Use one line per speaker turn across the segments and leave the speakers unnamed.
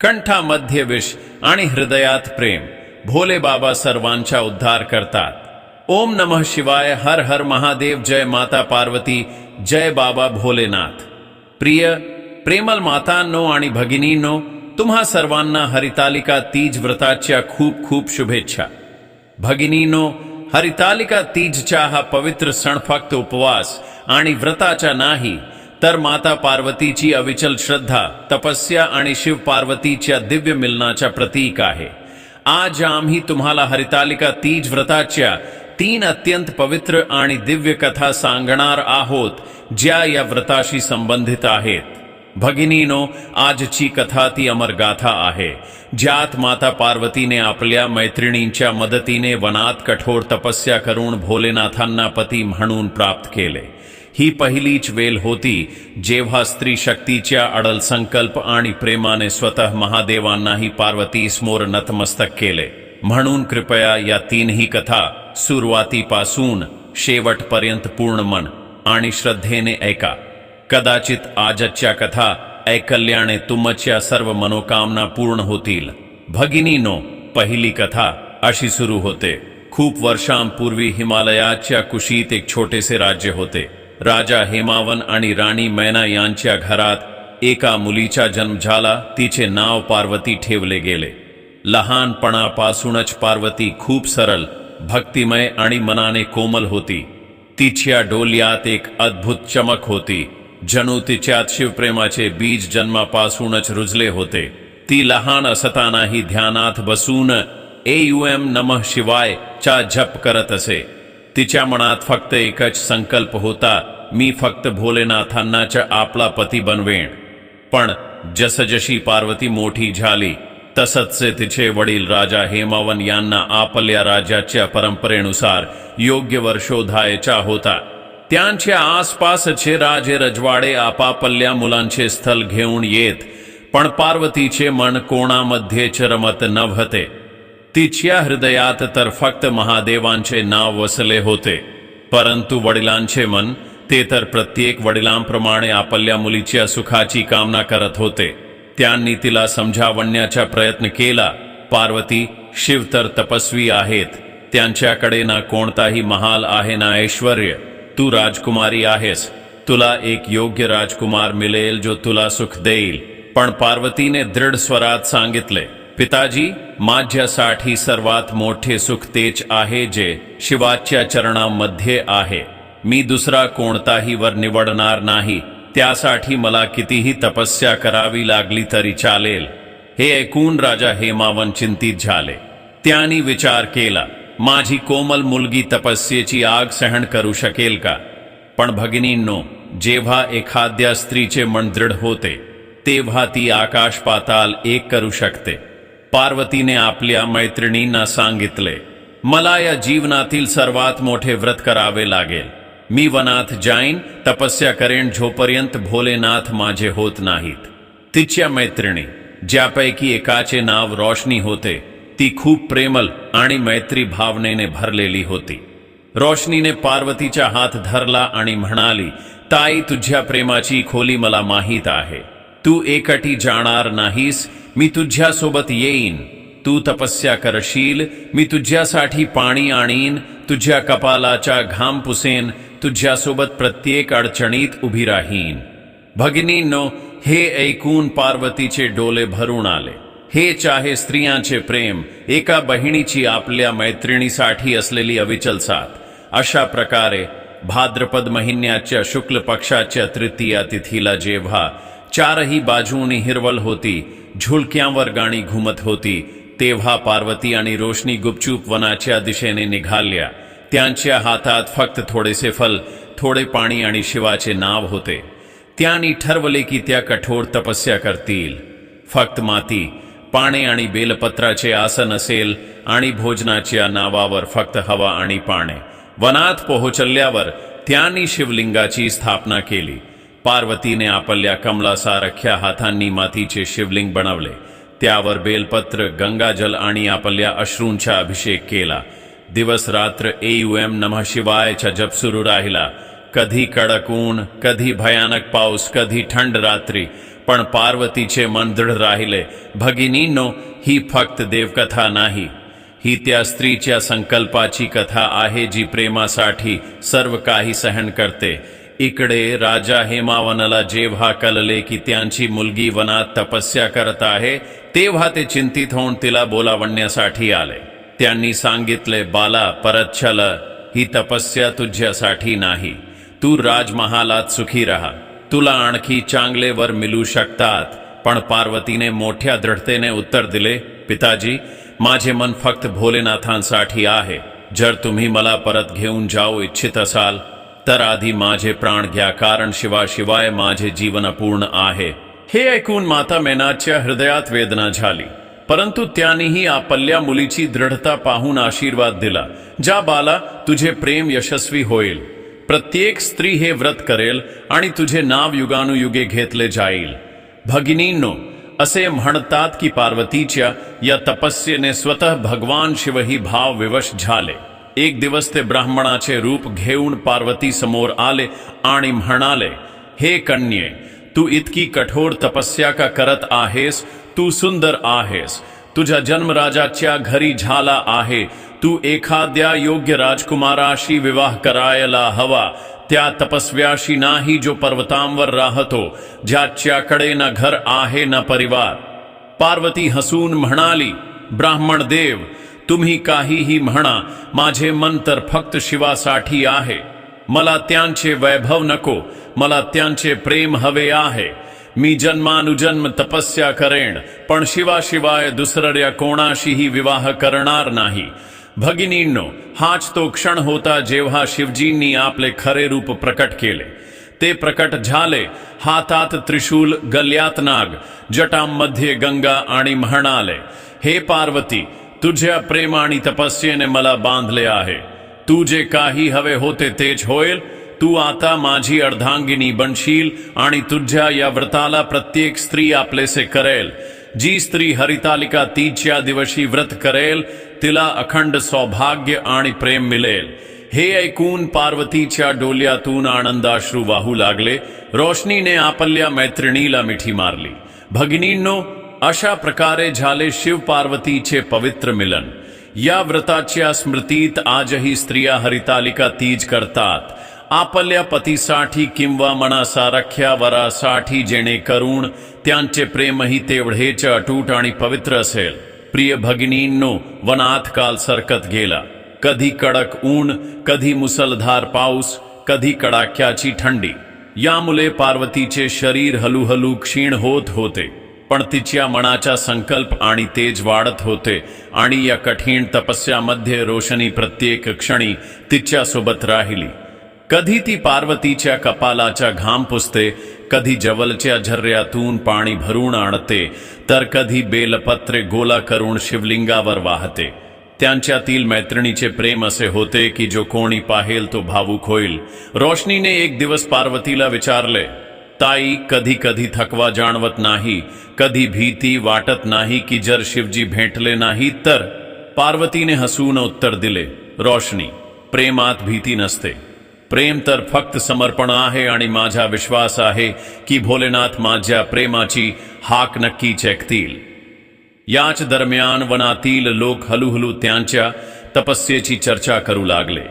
कंठामध्ये विष आणि हृदयात प्रेम. भोले बाबा सर्वांचा उद्धार करतात. ओम नमः शिवाय. हर हर महादेव. जय माता पार्वती. जय बाबा भोलेनाथ. प्रिय प्रेमल मातांनो आणि भगिनींनो, तुम्हा सर्वांना हरितालिका तीज व्रताच्या खूप खूप शुभेच्छा. भगिनींनो, हरितालिका तीजचा हा पवित्र सण फक्त उपवास आणि व्रताचा नाही, तर माता पार्वतीची अविचल श्रद्धा, तपस्या आणि शिव पार्वतीच्या दिव्य मिलनाचा प्रतीक आहे. आज आम्ही तुम्हाला हरितालिका तीज व्रताच्या 3 अत्यंत पवित्र आणि दिव्य कथा सांगणार आहोत, ज्या या व्रताशी संबंधित आहेत. भगिनीनो, आजची कथा ती अमर गाथा आहे, ज्यात माता पार्वतीने आपल्या मैत्रिणींच्या मदतीने वनात कठोर तपस्या करून भोलेनाथांना पती म्हणून प्राप्त केले. ही पहिलीच वेळ होती जेव्हा स्त्री शक्तीच्या अडल संकल्प आणि प्रेमाने स्वतः महादेवांनाही पार्वतीसमोर नतमस्तक केले. म्हणून कृपया या 3ही कथा सुरुवातीपासून शेवटपर्यंत पूर्ण मन आणि श्रद्धेने ऐका. कदाचित आजच्या कथा ऐकल्याने तुमच्या सर्व मनोकामना पूर्ण होतील. भगिनीनो, पहिली कथा अशी सुरू होते. खूप वर्षांपूर्वी हिमालयाच्या कुशीत एक छोटेसे राज्य होते. राजा हेमावन आणि राणी मैना यांच्या घरात एका मुलीचा जन्म झाला. तिचे नाव पार्वती ठेवले गेले. लहानपणापासूनच पार्वती खूप सरळ, भक्तिमय आणि मनाने कोमल होती. तिच्या डोळ्यात एक अद्भुत चमक होती, जणू तिच्यात शिवप्रेमाचे बीज जन्मापासूनच रुजले होते. ती लहान असतानाही ध्यानात बसून ओम नमः शिवाय चा जप करत असे. तिच्या मनात फक्त एकच संकल्प होता, मी फक्त भोलेनाथांनाच आपला पती बनवेन. पण जसजशी पार्वती मोठी झाली, तसच तिचे वडील राजा हेमावन यांना आपल्या राज्याच्या परंपरेनुसार योग्य वर शोधायचा होता. त्यांच्या आसपासचे राजे रजवाडे आपापल्या मुलांचे स्थल घेऊन येत, पण पार्वतीचे मन कोणामध्येच रमत नव्हते. तिच्या हृदयात तर फक्त महादेवांचे नाव वसले होते. परंतु वडिलांचे मन, ते तर प्रत्येक वडिलांप्रमाणे आपल्या मुलीच्या सुखाची कामना करत होते. त्यांनी तिला समजावण्याचा प्रयत्न केला. पार्वती, शिव तर तपस्वी आहेत. त्यांच्याकडे ना कोणताही महाल आहे ना ऐश्वर्य. तू राजकुमारी आहेस. तुला एक योग्य राजकुमार मिळेल जो तुला सुख देईल. पण पार्वतीने दृढ स्वरात सांगितले, पिताजी, माझ्यासाठी सर्वात मोठे सुख तेच आहे जे शिवाच्या चरणांमध्ये आहे. मी दुसरा कोणताही वर निवडणार नाही. त्यासाठी मला कितीही तपस्या करावी लागली तरी चालेल. हे ऐकून राजा हेमावन चिंतित झाले. त्यांनी विचार केला, माझी कोमल मुलगी तपस्येची आग सहन करू शकेल का? पण भगिनींनो, जेव्हा एखाद्या स्त्रीचे मन दृढ होते, तेव्हा ती आकाश पाताल एक करू शकते. पार्वतीने आपल्या मैत्रिणींना सांगितले, मला या जीवनातील सर्वात मोठे व्रत करावे लागेल. मी वनात जाईन, तपस्या करेन, जोपर्यंत भोलेनाथ माझे होत नाहीत. तिच्या मैत्रिणी, ज्यापैकी एकाचे नाव रोशनी होते, ती खूप प्रेमल आणि मैत्री भावनेने भरलेली होती. रोशनीने पार्वतीचा हात धरला आणि म्हणाली, ताई, तुझ्या प्रेमाची खोली मला माहीत आहे. तू एकटी जाणार नाहीस. मी तुझ्यासोबत येईन. तू तपस्या करशील. मी तुझ्यासाठी पाणी आणीन. तुझ्या कपालाचा घाम पुसेन. तुझ्यासोबत प्रत्येक अडचणीत उभी राहीन. भगिनींनो, हे ऐकून पार्वतीचे डोळे भरून आले. हेच आहे स्त्रियांचे प्रेम, एका बहिणीची आपल्या मैत्रिणीसाठी असलेली अविचल साथ. अशा प्रकारे भाद्रपद महिन्याच्या शुक्ल पक्षाच्या तृतीया तिथीला जेव्हा चारही बाजूनी हिरवळ होती, झुलक्यांवर गाणी घुमत होती, तेव्हा पार्वती आणि रोशनी गुपचूप वनाच्या दिशेने निघाल्या. त्यांच्या हातात फक्त थोडेसे फल, थोडे पाणी आणि शिवाचे नाव होते. त्यांनी ठरवले की त्या कठोर तपस्या करतील. फक्त माती, पाने आणि बेलपत्राचे आसन असेल आणि भोजनाच्या नावावर फक्त हवा आणि पाने. वनात पोहोचल्यावर त्यांनी शिवलिंगाची स्थापना केली. पार्वतीने आपल्या कमलासारख्या हातांनी मातीचे शिवलिंग बनवले. त्यावर बेलपत्र, गंगाजल आणि आपल्या अश्रूंचा अभिषेक केला. दिवस रात्र ओम नमः शिवायचा जप सुरू राहिला. कधी कडक ऊन, कधी भयानक पाऊस, कधी थंड रात्री, पण पार्वतीचे मन दृढ राहिले. भगिनींनो, ही फक्त देवकथा नाही, ही त्या स्त्रीच्या संकल्पाची कथा आहे जी प्रेमासाठी सर्व काही सहन करते. इकडे राजा हेमावनाला जेव्हा कळले की त्यांची मुलगी वनात तपस्या करत आहे, तेव्हा ते चिंतित होऊन तिला बोलावण्यासाठी आले. त्यांनी सांगितले, बाला, परत चल, ही तपस्या तुझ्यासाठी नाही. तू राजमहालात सुखी राहा, तुला आणखी चांगले वर मिळू शकतात. पण पार्वतीने मोठ्या दृढतेने उत्तर दिले, पिताजी, माझे मन फक्त भोलेनाथांसाठी आहे. जर तुम्ही मला परत घेऊन जाऊ इच्छित असाल तर आधी माझे प्राण घ्या, कारण शिवाशिवाय माझे जीवन अपूर्ण आहे. हे ऐकून माता मेनाच्या हृदयात वेदना झाली, परंतु त्यानेही आपल्या मुलीची दृढता पाहून आशीर्वाद दिला. जा बाला, तुझे प्रेम यशस्वी होईल. प्रत्येक स्त्री हे व्रत करेल आणि तुझे नाव युगानुयुगे घेतले जाईल. भगिनींनो, असे म्हणतात की पार्वतीच्या या तपस्येने स्वतः भगवान शिवही भावविवश झाले. एक दिवस ते ब्राह्मणाचे रूप घेऊन पार्वती समोर आले आणि म्हणाले, हे कन्ये, तू इतकी कठोर तपस्या का करत आहेस? तू सुंदर आहेस, तुझा जन्म राजाच्या घरी झाला आहे. तू एखाद्या योग्य राजकुमाराशी विवाह करायला हवा, त्या तपस्व्याशी नाही जो पर्वतांवर राहतो, ज्याच्याकडे न घर आहे न परिवार. पार्वती हसून म्हणाली, ब्राह्मण देव, तुम्ही काहीही म्हणा, माझे मन तर फक्त शिवासाठी आहे. मला त्यांचे वैभव नको, मला त्यांचे प्रेम हवे आहे. मी जन्मानुजन्म तपस्या करेन, पण शिवाशिवाय दुसऱ्या कोणाशीही विवाह करणार नाही. भगिनींनो, हाच तो क्षण होता जेव्हा शिवजींनी आपले खरे रूप प्रकट केले. ते प्रकट झाले, हातात त्रिशूल, गल्यात नाग, जटांमध्ये गंगा, आणि म्हणाले, हे पार्वती, तुझ्या प्रेम आणि तपस्येने मला बांधले आहे. तू जे काही हवे होते तेच होईल. तू आता माझी अर्धांगिनी बनशील आणि तुझ्या या व्रताला प्रत्येक स्त्री आपलेसे करेल. जी स्त्री हरितालिका तीजच्या दिवशी व्रत करेल तिला अखंड सौभाग्य आणि प्रेम मिळेल. हे ऐकून पार्वतीच्या डोल्यातून आनंदाश्रू वाहू लागले. रोशनीने आपल्या मैत्रिणीला मिठी मारली. भगिनींनो, अशा प्रकारे झाले शिव पार्वतीचे पवित्र मिलन. या व्रताच्या स्मृतीत आजही स्त्रिया हरितालिका तीज करतात, आपल्या पतीसाठी किंवा मनासारख्या वरासाठी, जेणेकरून त्यांचे प्रेमही तेवढेच अटूट आणि पवित्र असेल. प्रिय भगिनींनो, वनात काल सरकत गेला. कधी कडक ऊन, कधी मुसळधार पाऊस, कधी कडाक्याची थंडी. यामुळे पार्वतीचे शरीर हळूहळू क्षीण होत होते, पण तिच्या मनाचा संकल्प आणि तेज वाढत होते. आणि या कठीण तपस्यामध्ये रोशनी प्रत्येक क्षणी तिच्यासोबत राहिली. कधी ती पार्वतीच्या कपालाचा घाम पुसते, कधी जवळच्या झऱ्यातून पाणी भरून आणते, तर कधी बेलपत्रे गोळा करून शिवलिंगावर वाहते. त्यांच्यातील मैत्रिणीचे प्रेम असे होते की जो कोणी पाहेल तो भावुक होईल. रोशनीने एक दिवस पार्वतीला विचारले, ताई, कधी कधी थकवा जाणवत नाही? कधी भीती वाटत नाही की जर शिवजी भेटले नाही तर? पार्वतीने हसून उत्तर दिले, रोशनी, प्रेमात भीती नसते. प्रेम तर फक्त समर्पण आहे आणि माझा विश्वास आहे की भोलेनाथ माझ्या प्रेमाची हाक नक्कीच ऐकतील. याच दरम्यान वनातील लोक हळूहळू त्यांच्या तपस्येची चर्चा करू लागले.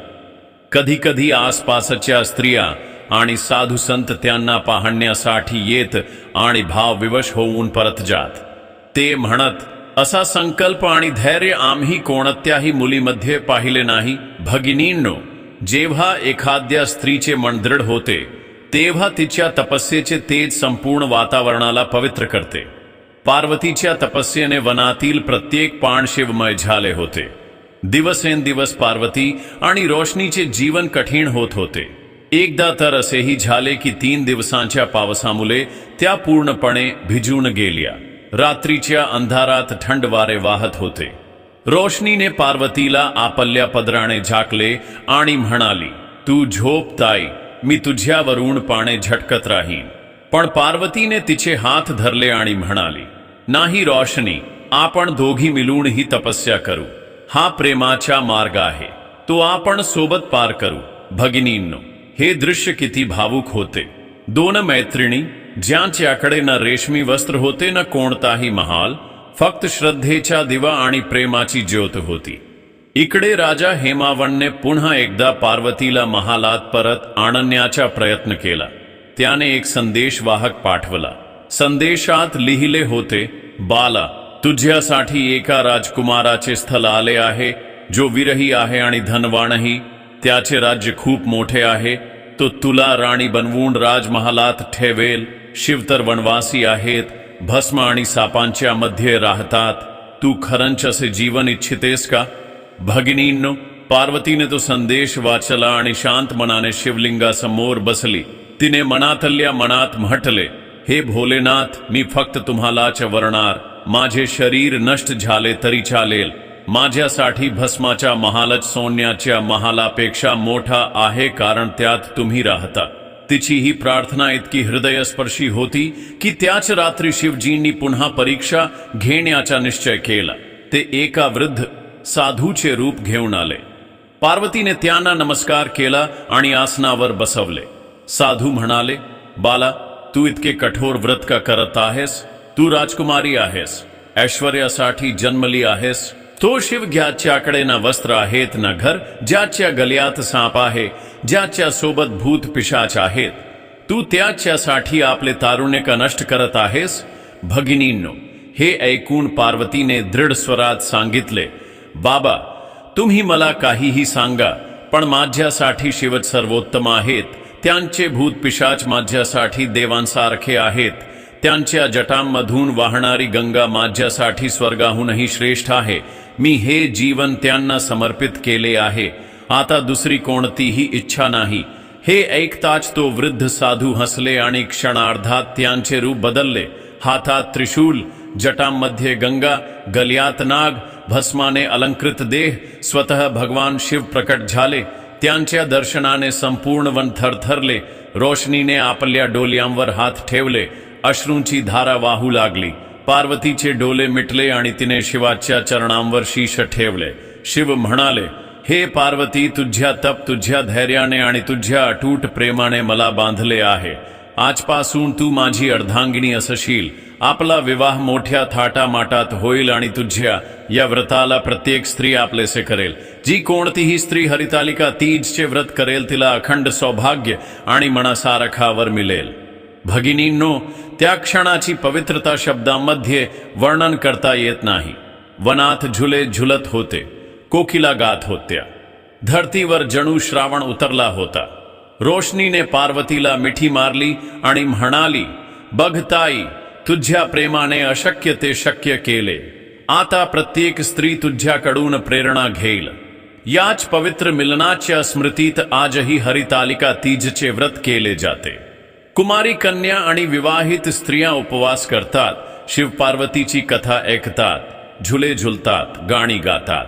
कधी कधी आसपासच्या स्त्रिया आणि साधू संत त्यांना पाहण्यासाठी येत आणि भावविवश होऊन परत जात. ते म्हणत, असा संकल्प आणि धैर्य आम्ही कोणत्याही मुलीमध्ये पाहिले नाही. भगिनींनो, जेव्हा एखाद्या स्त्रीचे मन दृढ होते तेव्हा तिच्या तपस्येचे तेज संपूर्ण वातावरणाला पवित्र करते. पार्वतीच्या तपस्येने वनातील प्रत्येक पान शिवमय झाले होते. दिवसेंदिवस पार्वती आणि रोशनीचे जीवन कठीण होत होते. एकदा तर असेही झाले की 3 दिवसांच्या पावसामुळे त्या पूर्णपणे भिजून गेल्या. रात्रीच्या अंधारात थंड वारे वाहत होते. रोशनीने पार्वतीला आपल्या पदराने झाकले आणि म्हणाली, तू झोप ताई, मी तुझ्यावरून पाने झटकत राहीन. पण पार्वतीने तिचे हात धरले आणि म्हणाली, नाही रोशनी, आपण दोघी मिळून ही तपस्या करू. हा प्रेमाचा मार्ग आहे, तो आपण सोबत पार करू. भगिनींनो, हे दृश्य किती भावुक होते. 2 मैत्रिणी ज्यांच्याकडे न रेशमी वस्त्र होते न कोणताही महाल, फक्त श्रद्धेचा दिवा आणि प्रेमाची ज्योत होती. इकडे राजा हेमावनने पुन्हा एकदा पार्वतीला महालात परत आणण्याचा प्रयत्न केला. त्याने एक संदेशवाहक पाठवला. संदेशात लिहिले होते, बाला, तुझ्यासाठी एका राजकुमाराचे स्थल आले आहे, जो विरही आहे आणि धनवानही. त्याचे राज्य खूप मोठे आहे. तो तुला राणी बनवून राजमहालात ठेवेल. शिव तर वनवासी आहेत, भस्म आणि सापांच्या मध्ये राहतात. तू खरंच असे जीवन इच्छितेस का? भगिनींनो, पार्वतीने तो संदेश वाचला आणि शांत मनाने शिवलिंगासमोर बसली. तिने मनातल्या मनात म्हटले, हे भोलेनाथ, मी फक्त तुम्हालाच वरणार. माझे शरीर नष्ट झाले तरी चालेल. माझ्यासाठी भस्माचा महालच सोन्याच्या महालापेक्षा मोठा आहे, कारण त्यात तुम्ही राहता. तिची ही प्रार्थना इतकी हृदयस्पर्शी होती की त्याच रात्री शिवजींनी पुन्हा परीक्षा घेण्याचा निश्चय केला. ते एका वृद्ध साधूचे रूप घेऊन आले. पार्वतीने त्यांना नमस्कार केला आणि आसनावर बसवले. साधू म्हणाले, बाला, तू इतके कठोर व्रत का करत आहेस? तू राजकुमारी आहेस, ऐश्वर्यासाठी जन्मली आहेस. तो शिव ज्याच्याकडे ना वस्त्र आहेत ना घर, ज्याच्या गल्यात साप आहे, ज्याच्या सोबत भूत पिशाच आहेत, तू त्याच्यासाठी आपले तारुण्य का नष्ट करत आहेस? भगिनींनो, हे ऐकून पार्वतीने दृढ स्वरात सांगितले, बाबा, तुम्ही मला काहीही सांगा, पण माझ्यासाठी शिवच सर्वोत्तम आहेत. त्यांचे भूत पिशाच माझ्यासाठी देवांसारखे आहेत. त्यांच्या जटांमधून वाहणारी गंगा माझ्यासाठी स्वर्गाहूनही श्रेष्ठ आहे. मी हे जीवन त्यांना समर्पित केले आहे. आता दुसरी कोणतीही इच्छा नाही. हे ऐकताच तो वृद्ध साधू हसले आणि क्षणार्धात त्यांचे रूप बदलले. हातात त्रिशूल, जटांमध्ये गंगा, गल्यात नाग, भस्माने अलंकृत देह, स्वतः भगवान शिव प्रकट झाले. त्यांच्या दर्शनाने संपूर्ण वन थरथरले. रोशनीने आपल्या डोल्यांवर हात ठेवले. अश्रूंची धारा वाहू लागली. पार्वतीचे डोले मिटले आणि तिने शिवाच्या चरणांवर शीश ठेवले. शिव म्हणाले, हे पार्वती, तुझ्या तप, तुझ्या धैर्याने आणि तुझ्या अटूट प्रेमाने मला बांधले आहे. आजपासून तू माझी अर्धांगिनी असशील. आपला विवाह मोठ्या थाटामाटात होईल आणि तुझ्या या व्रताला प्रत्येक स्त्री आपलेसे करेल. जी कोणतीही स्त्री हरितालिका तीजचे व्रत करेल, तिला अखंड सौभाग्य आणि मनासारखावर मिळेल. भगिनींनो, त्या क्षणाची पवित्रता शब्दांमध्ये वर्णन करता येत नाही. वनात झुले झुलत होते, कोकिला गात होत्या. धरतीवर जणू श्रावण उतरला होता. रोशनीने पार्वतीला मिठी मारली आणि म्हणाली, बघ ताई, तुझ्या प्रेमाने अशक्य ते शक्य केले. आता प्रत्येक स्त्री तुझ्याकडून प्रेरणा घेईल. याच पवित्र मिलनाच्या स्मृतीत आजही हरितालिका तीजचे व्रत केले जाते. कुमारी कन्या आणि विवाहित स्त्रिया उपवास करतात, शिव पार्वतीची कथा ऐकतात, झुले झुलतात, गाणी गातात.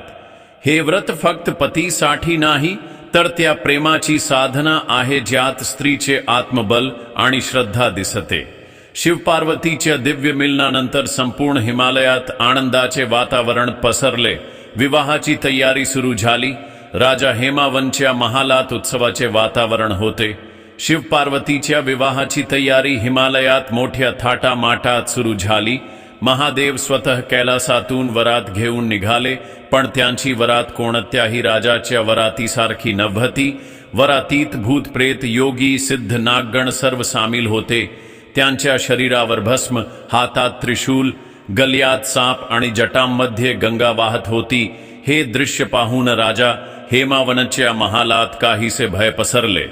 हे व्रत फक्त पतीसाठी नाही, तर त्या प्रेमाची साधना आहे ज्यात स्त्रीचे आत्मबल आणि श्रद्धा दिसते. शिव पार्वतीच्या दिव्य मिलनानंतर संपूर्ण हिमालयात आनंदाचे वातावरण पसरले. विवाहाची तयारी सुरू झाली. राजा हेमावनच्या महालात उत्सवाचे वातावरण होते. शिव पार्वतीच्या विवाहाची तयारी हिमालयात मोठ्या थाटामाटात सुरू झाली. महादेव स्वतः कैलासातून वरात घेऊन निघाले, पण त्यांची वरात कोणत्याही राजाच्या वरातीसारखी नव्हती. वरातीत भूत, प्रेत, योगी, सिद्ध, नागगण सर्व सामील होते. त्यांच्या शरीरावर भस्म, हातात त्रिशूल, गल्यात साप आणि जटांमध्ये गंगा वाहत होती. हे दृश्य पाहून राजा हेमावनच्या महालात काहीसे भय पसरले.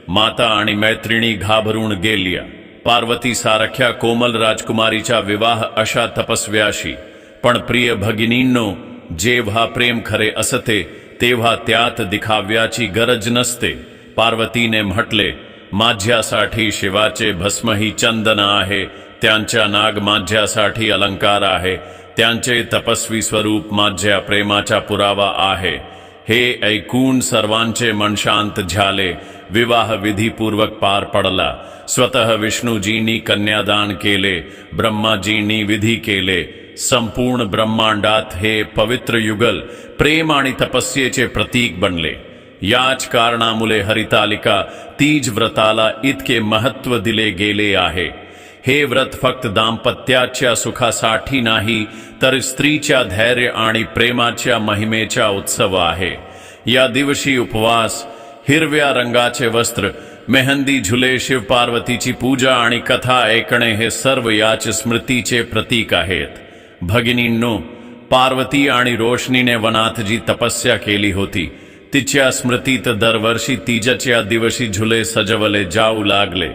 माता आणि मैत्रिणी घाबरून गेल्या. पार्वती सारख्या कोमल राजकुमारीचा विवाह अशा तपस्व्याशी. पण प्रिय भगिनींनो, जेव्हा प्रेम खरे असते तेव्हा त्यात दिखाव्याची गरज नसते. पार्वतीने म्हटले, माझ्यासाठी शिवाचे भस्म ही चंदन आहे. त्यांच्या नाग माझ्यासाठी अलंकार आहे. त्यांचे तपस्वी स्वरूप माझ्या प्रेमाचा पुरावा आहे. हे ऐकून सर्वांचे मन शांत झाले. विवाह विधीपूर्वक पार पडला. स्वतः विष्णूजींनी कन्यादान केले. ब्रह्माजींनी विधी केले. संपूर्ण ब्रह्मांडात हे पवित्र युगल प्रेम आणि तपस्येचे प्रतीक बनले. याच कारणामुळे हरितालिका तीज व्रताला इतके महत्त्व दिले गेले आहे. हे व्रत फक्त दाम्पत्याच्या सुखासाठी नाही, तर स्त्रीच्या धैर्य आणि प्रेमाच्या महिमेचा उत्सव आहे. या दिवशी उपवास, हिरव्या रंगाचे वस्त्र, मेहंदी, झुले, शिव पार्वतीची पूजा आणि कथा ऐकणे हे सर्व याच स्मृतीचे प्रतीक आहेत. भगिनींनो, पार्वती आणि रोशनीने वनात जी तपस्या केली होती, तिच्या स्मृतीत दरवर्षी तीजच्या दिवशी झुले सजवले जाऊ लागले.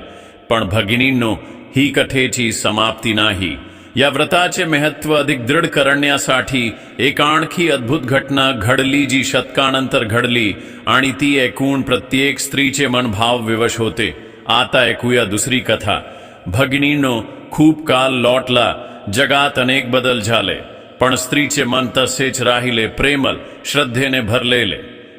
पण भगिनींनो, ही कथेची समाप्ती नाही. या व्रताचे महत्त्व अधिक दृढ करण्यासाठी एक आणखी अद्भुत घटना घडली, जी शतकानंतर घडली आणि ती ऐकून प्रत्येक स्त्रीचे मन भावविवश होते. आता ऐकूया दुसरी कथा. भगिनींनो, खूप काल लोटला, जगात अनेक बदल झाले, पण स्त्रीचे मन तसेच राहिले, प्रेमळ, श्रद्धेने भरलेले.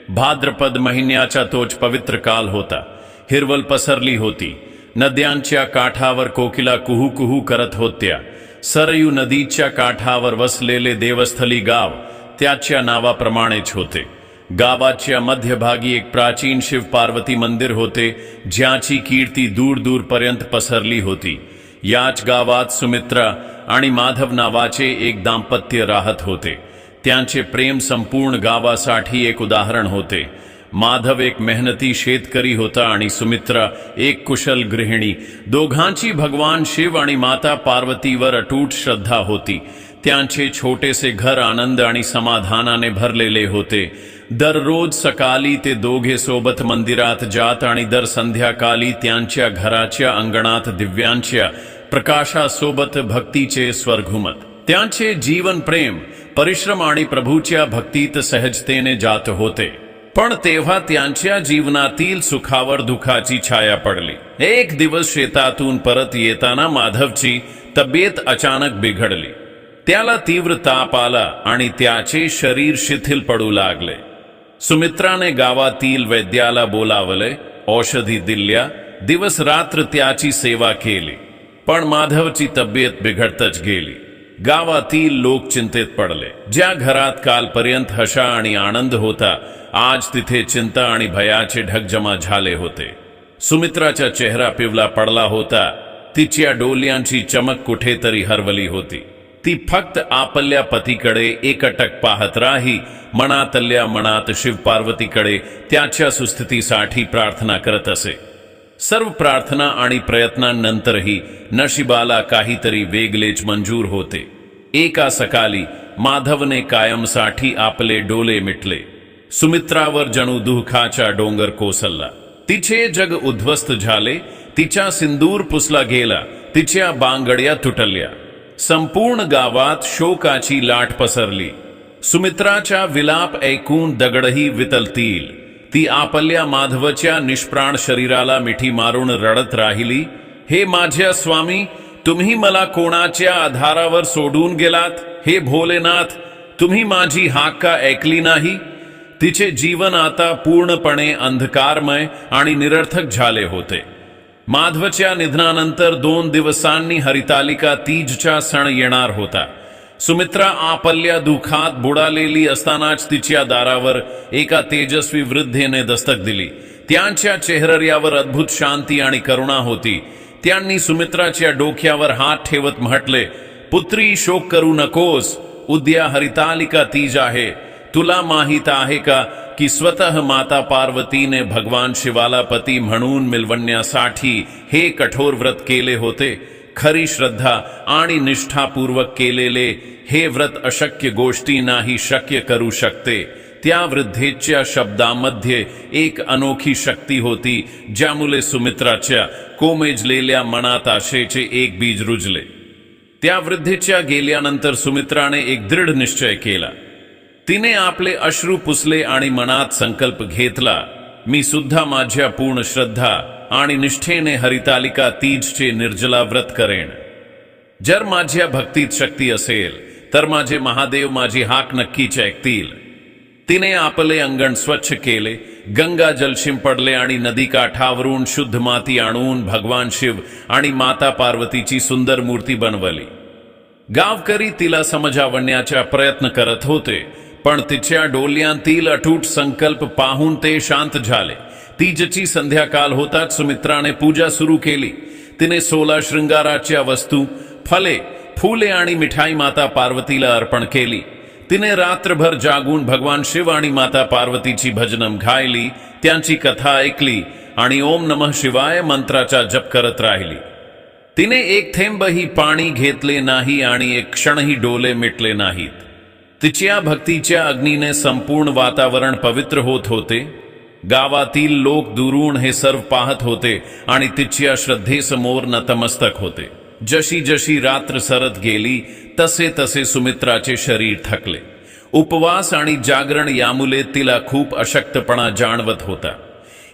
भाद्रपद महिन्याचा तोच पवित्र काल होता. हिरवल पसरली होती. नद्यांच्या काठावर कोकिला कुहू कुहू करत होत्या. सरयू नदीच्या काठावर वसलेले देवस्थली गाव त्याच्या नावाप्रमाणेच होते. गावाच्या मध्यभागी एक प्राचीन शिव पार्वती मंदिर होते, ज्याची कीर्ती दूर दूरपर्यंत पसरली होती. याच गावात सुमित्रा आणि माधव नावाचे एक दाम्पत्य राहत होते. त्यांचे प्रेम संपूर्ण गावासाठी एक उदाहरण होते. माधव एक मेहनती शेतकरी होता आणि सुमित्रा एक कुशल गृहिणी. दोघांची भगवान शिव आणि माता पार्वतीवर अटूट श्रद्धा होती. त्यांचे छोटेसे घर आनंद आणि समाधानाने भरलेले होते. दररोज सकाळी ते दोघे सोबत मंदिरात जात आणि दर संध्याकाळी त्यांच्या घराच्या अंगणात दिव्यांच्या प्रकाशासोबत भक्तीचे स्वर घुमत. त्यांचे जीवन प्रेम, परिश्रम आणि प्रभूच्या भक्तीत सहजतेने जात होते. पण तेव्हा त्यांच्या जीवनातील सुखावर दुःखाची छाया पडली. एक दिवस शेतातून परत येताना माधवची तब्येत अचानक बिघडली. त्याला तीव्र ताप आला आणि त्याचे शरीर शिथिल पडू लागले. सुमित्राने गावातील वैद्याला बोलावले, औषधी दिल्या, दिवस रात्र त्याची सेवा केली. पण माधवची तब्येत बिघडतच गेली. गावातील लोक चिंतेत पडले. ज्या घरात कालपर्यंत हशा आणि आनंद होता, आज तिथे चिंता आणि भयाचे ढग जमा झाले होते. सुमित्राचा चेहरा पिवला पडला होता. तिच्या डोळ्यांची चमक कुठेतरी हरवली होती. ती फक्त आपल्या पतीकडे एकटक पाहत राही. मनातल्या मनात शिव पार्वतीकडे त्याच्या सुस्थितीसाठी प्रार्थना करत असे. सर्व प्रार्थना आणि प्रयत्नांनंतरही नशिबाला काहीतरी वेगळेच मंजूर होते. एका सकाळी माधवने कायमसाठी आपले डोळे मिटले. सुमित्रावर जणू दुःखाचा डोंगर कोसळला. तिचे जग उद्ध्वस्त झाले. तिचा सिंदूर पुसला गेला. तिच्या बांगड्या तुटल्या. संपूर्ण गावात शोकाची लाट पसरली. सुमित्राचा विलाप ऐकून दगडही वितलतील. ती आपल्या माधवच्या निष्प्राण शरीराला मिठी मारून रडत राहिली. हे माझ्या स्वामी, तुम्ही मला कोणाच्या आधारावर सोडून गेलात? हे भोलेनाथ, तुम्ही माझी हाक का ऐकली नाही? तिचे जीवन आता पूर्णपणे अंधकारमय आणि निरर्थक झाले होते. माधवच्या निधनानंतर 2 दिवसांनी हरितालिका तीजचा सण येणार होता. सुमित्रा आपल्या दुःखात बुडालेली असतानाच तिच्या दारावर एका तेजस्वी वृद्धेने दस्तक दिली. त्यांच्या चेहऱ्यावर अद्भुत शांती आणि करुणा होती. त्यांनी सुमित्राच्या डोक्यावर हात ठेवत म्हटले, पुत्री, शोक करू नकोस. उद्या हरितालिका तीज आहे. तुला माहित आहे का की स्वतः माता पार्वतीने भगवान शिवाला पती म्हणून मिळवण्यासाठी हे कठोर व्रत केले होते. खरी श्रद्धा आणि निष्ठापूर्वक केलेले हे व्रत अशक्य गोष्टी नाही शक्य करू शकते. त्या वृद्धेच्या शब्दामध्ये एक अनोखी शक्ती होती, ज्यामुळे सुमित्राच्या कोमेजलेल्या मनात आशेचे एक बीज रुजले. त्या वृद्धेच्या गेल्यानंतर सुमित्राने एक दृढ निश्चय केला. तिने आपले अश्रू पुसले आणि मनात संकल्प घेतला, मी सुद्धा माझ्या पूर्ण श्रद्धा आणि निष्ठेने हरितालिका तीजचे निर्जला व्रत करेन. जर माझ्या भक्तीत शक्ती असेल तर माझे महादेव माझी हाक नक्कीच ऐकतील. तिने आपले अंगण स्वच्छ केले, गंगा जल शिंपडले आणि नदी काठावरून शुद्ध माती आणून भगवान शिव आणि माता पार्वतीची सुंदर मूर्ती बनवली. गावकरी तिला समजावण्याचा प्रयत्न करत होते, पण तिच्या डोळ्यांतील अटूट संकल्प पाहून ते शांत झाले. तीजची संध्याकाळ होताच सुमित्राने पूजा सुरू केली. तिने 16 शृंगाराच्या वस्तू, फले, फुले आणि मिठाई माता पार्वतीला अर्पण केली. तिने रात्रभर जागून भगवान शिव आणि माता पार्वतीची भजनं गायली, त्यांची कथा ऐकली आणि ओम नमः शिवाय मंत्राचा जप करत राहिली. तिने एक थेंबही पाणी घेतले नाही आणि एक क्षणही डोले मिटले नाहीत. तिच्या भक्तीच्या अग्नीने संपूर्ण वातावरण पवित्र होत होते. गावातील लोक दुरून हे सर्व पाहत होते आणि तिच्या श्रद्धेसमोर नतमस्तक होते. जशी जशी रात्र सरत गेली तसे तसे सुमित्राचे शरीर थकले. उपवास आणि जागरण यामुळे तिला खूप अशक्तपणा जाणवत होता.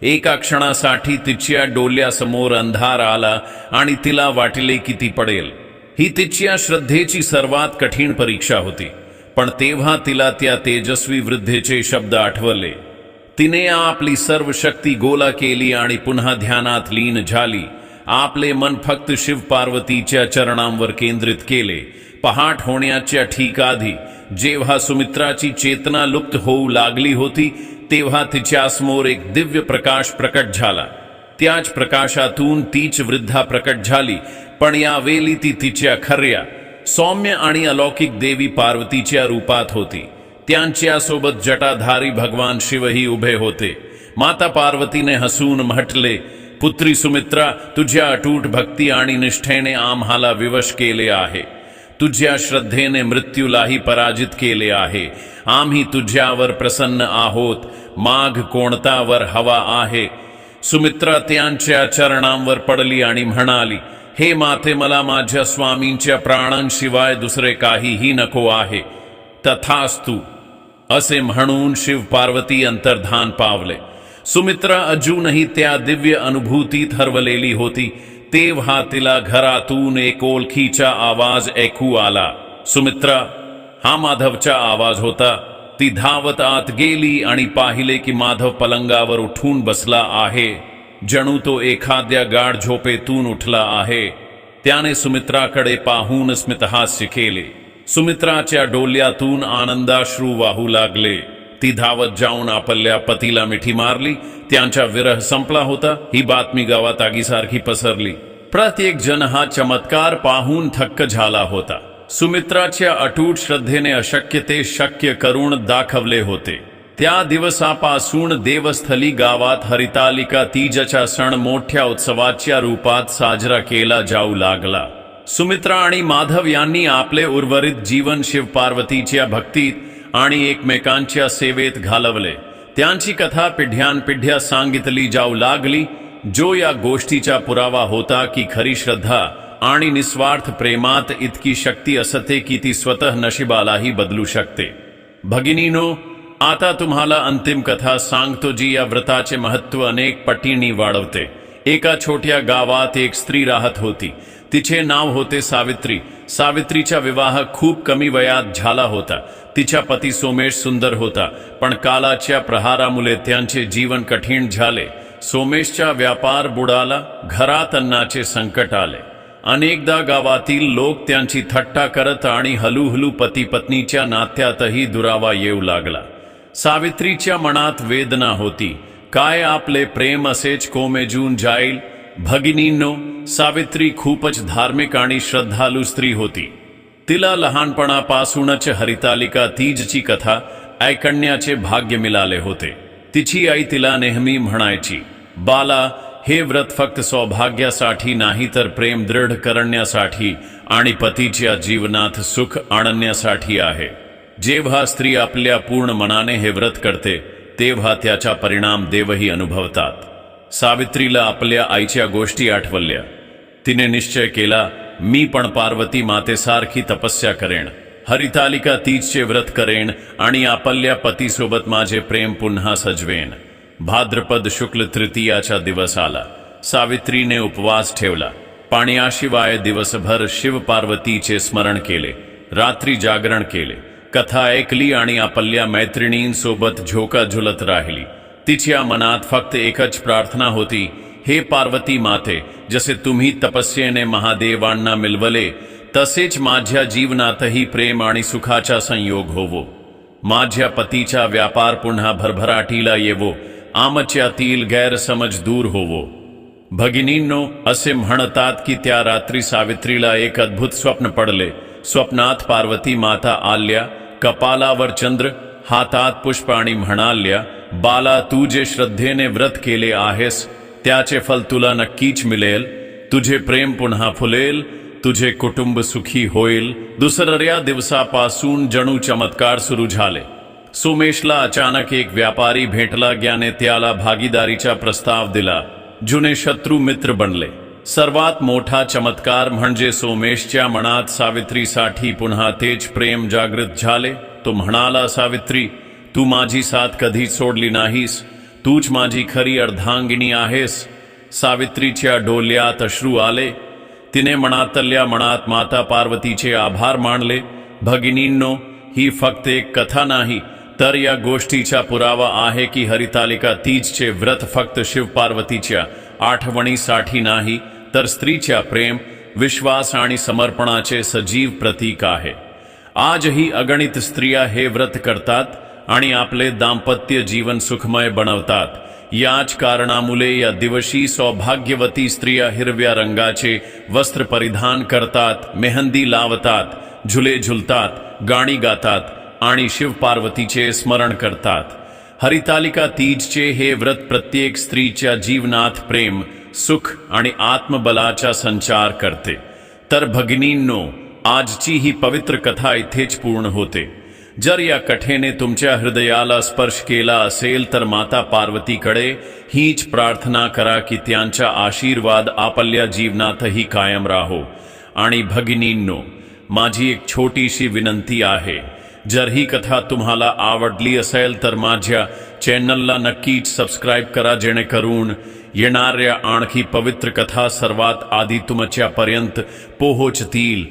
एका क्षणासाठी तिच्या डोल्यासमोर अंधार आला आणि तिला वाटले की ती पडेल. ही तिच्या श्रद्धेची सर्वात कठीण परीक्षा होती. पण तेव्हा तिला त्या तेजस्वी वृद्धेचे शब्द आठवले. तिने आपली सर्व शक्ती गोला केली आणि पुन्हा ध्यानात लीन झाली. आपले मन फक्त शिव पार्वतीच्या चरणांवर केंद्रित केले. पहाट होण्याच्या ठीक आधी जेव्हा सुमित्राची चेतना लुप्त होऊ लागली होती तेव्हा तिच्यासमोर एक दिव्य प्रकाश प्रकट झाला. त्याच प्रकाशातून तीच वृद्धा प्रकट झाली, पण यावेळी ती तिच्या खऱ्या, सौम्य आणि अलौकिक देवी पार्वतीच्या रूपात होती. त्यांच्यासोबत जटाधारी भगवान शिवही उभे होते. माता पार्वतीने हसून म्हटले, पुत्री सुमित्रा, तुझ्या अटूट भक्ती आणि निष्ठेने आम्हाला विवश केले आहे. तुझ्या श्रद्धेने मृत्यूलाही पराजित केले आहे. आम्ही तुझ्यावर प्रसन्न आहोत. माग कोणता वर हवा आहे? सुमित्रा त्यांच्या चरणांवर पडली आणि म्हणाली, हे माते, मला माझ्या स्वामींच्या प्राणांशिवाय दुसरे काहीही नको आहे. तथास्तु असे म्हणून शिव पार्वती अंतर्धान पावले. सुमित्रा अजूनही त्या दिव्य अनुभूतीत हरवलेली होती. तेव्हा तिला घरातून एक ओळखीचा आवाज ऐकू आला. सुमित्रा, हा माधवचा आवाज होता. ती धावत आत गेली आणि पाहिले की माधव पलंगावर उठून बसला आहे, जणू तो एखाद्या गाढ झोपेतून उठला आहे. त्याने सुमित्राकडे पाहून स्मितहास्य केले. सुमित्राच्या डोल्यातून आनंदाश्रू वाहू लागले. ती धावत जाऊन आपल्या पतीला मिठी मारली. त्यांचा विरह संपला होता ही बातमी गावात आगीसारखी पसरली. प्रत्येक जण हा चमत्कार पाहून थक्क झाला होता. सुमित्राच्या अटूट श्रद्धेने अशक्य ते शक्य करून दाखवले होते. त्या दिवसापासून देवस्थली गावात हरितालिका तीजचा सण मोठ्या उत्सवाच्या रूपात साजरा केला जाऊ लागला. सुमित्रा आणि माधव यांनी आपले उर्वरित जीवन शिव पार्वतीच्या भक्तीत आणि एकमेकांच्या सेवेत घालवले. त्यांची कथा पिढ्यानपिढ्या सांगितली जाऊ लागली, जो या गोष्टीचा पुरावा होता की खरी श्रद्धा आणि निस्वार्थ प्रेमात इतकी शक्ती असते की ती स्वतः नशिबालाही बदलू शकते. भगिनीनो, आता तुम्हाला अंतिम कथा सांगतो जी या व्रताचे महत्त्व अनेक पटींनी वाढवते. एका छोट्या गावात एक स्त्री राहत होती. तिचे नाव होते सावित्री. सावित्रीचा विवाह खूप कमी वयात झाला होता. तिचा पती सोमेश सुंदर होता, पण कालाच्या प्रहारामुळे त्यांचे जीवन कठीण झाले. सोमेशचा व्यापार बुडाला. घरात अन्नाचे संकट आले. अनेकदा गावातील लोक त्यांची थट्टा करत आणि हळूहळू पती पत्नीच्या नात्यातही दुरावा येऊ लागला. सावित्रीच्या मनात वेदना होती. काय आपले प्रेम असेच कोमेजून जाईल? भगिनींनो, सावित्री खूपच धार्मिक आणि श्रद्धाळू स्त्री होती. तिला लहानपणापासूनच हरितालिका तीजची कथा ऐकण्याचे भाग्य मिळाले होते. तिची आई तिला नेहमी म्हणायची, बाला, हे व्रत फक्त सौभाग्यासाठी नाही तर प्रेम दृढ करण्यासाठी आणि पतीच्या जीवनात सुख आणण्यासाठी आहे. जेव्हा स्त्री आपल्या पूर्ण मनाने हे व्रत करते तेव्हा त्याचा परिणाम देवही अनुभवतात. सावित्रीला आपल्या आईच्या गोष्टी आठवल्या. तिने निश्चय केला, मी पण पार्वती मातेसारखी तपस्या करेन, हरितालिका तीजचे व्रत करेन आणि आपल्या पतीसोबत माझे प्रेम पुन्हा सजवेन. भाद्रपद शुक्ल तृतीयाचा दिवस आला. सावित्रीने उपवास ठेवला. पाण्याशिवाय दिवसभर शिव पार्वतीचे स्मरण केले. रात्री जागरण केले. कथा ऐकली आणि आपल्या मैत्रिणींसोबत झोका झुलत राहिली. तिच्या मनात फक्त एकच प्रार्थना होती, हे पार्वती माते, जसे तुम्ही तपस्येने महादेवांना मिळवले तसेच माझ्या जीवनातही प्रेम आणि सुखाचा संयोग होवो. माझ्या पतीचा व्यापार पुन्हा भरभराटीला येवो. आमच्यातील गैरसमज दूर होवो. भगिनींनो, असे म्हणतात की त्या रात्री सावित्रीला एक अद्भुत स्वप्न पडले. स्वप्नात पार्वती माता आल्या, कपालावर चंद्र, हातात पुष्प आणि म्हणाल्या, बाला, तू जे श्रद्धेने व्रत केले आहेस त्याचे फल तुला नक्कीच मिळेल. तुझे प्रेम पुन्हा फुलेल, तुझे कुटुंब सुखी होईल. दुसऱ्या दिवसापासून जणू चमत्कार सुरू झाले. सोमेशला अचानक एक व्यापारी भेटला, ज्याने त्याला भागीदारीचा प्रस्ताव दिला. जुने शत्रू मित्र बनले. सर्वात मोठा चमत्कार म्हणजे सोमेशच्या मनात सावित्रीसाठी पुन्हा तेच प्रेम जागृत झाले. तो म्हणाला, सावित्री, तू माझी साथ कधी सोडली नाहीस. तूच माझी खरी अर्धांगिनी आहेस. सावित्रीच्या डोळ्यात अश्रू आले. तिने मनातल्या मनात माता पार्वतीचे आभार मानले. भगिनींनो, ही फक्त एक कथा नाही, तर या गोष्टीचा पुरावा आहे की हरितालिका तीजचे व्रत फक्त शिव पार्वतीच्या आठवणीसाठी नाही, तर स्त्रीच्या प्रेम, विश्वास आणि समर्पणाचे सजीव प्रतीक आहे. आजही अगणित स्त्रिया हे व्रत करतात आणि आपले दाम्पत्य जीवन सुखमय बनवतात. याच कारणामुळे या दिवशी सौभाग्यवती स्त्रिया हिरव्या रंगाचे वस्त्र परिधान करतात, मेहंदी लावतात, झुले झुलतात, गाणी गातात आणि शिव पार्वतीचे स्मरण करतात. हरितालिका तीजचे हे व्रत प्रत्येक स्त्रीच्या जीवनात प्रेम, सुख आणि आत्मबलाचा संचार करते. तर भगिनींनो, आजची ही पवित्र कथा इथेच पूर्ण होते. जर या कथेने तुमच्या हृदयाला स्पर्श केला असेल तर माता पार्वतीकडे हीच प्रार्थना करा की त्यांचा आशीर्वाद आपल्या जीवनातही कायम राहो. आणि भगिनींनो, माझी एक छोटीशी विनंती आहे. जर ही कथा तुम्हाला आवडली असेल तर माझ्या चॅनलला नक्कीच सबस्क्राईब करा, जेणेकरून येणाऱ्या आणखी पवित्र कथा सर्वात आधी तुमच्यापर्यंत पोहोचतील.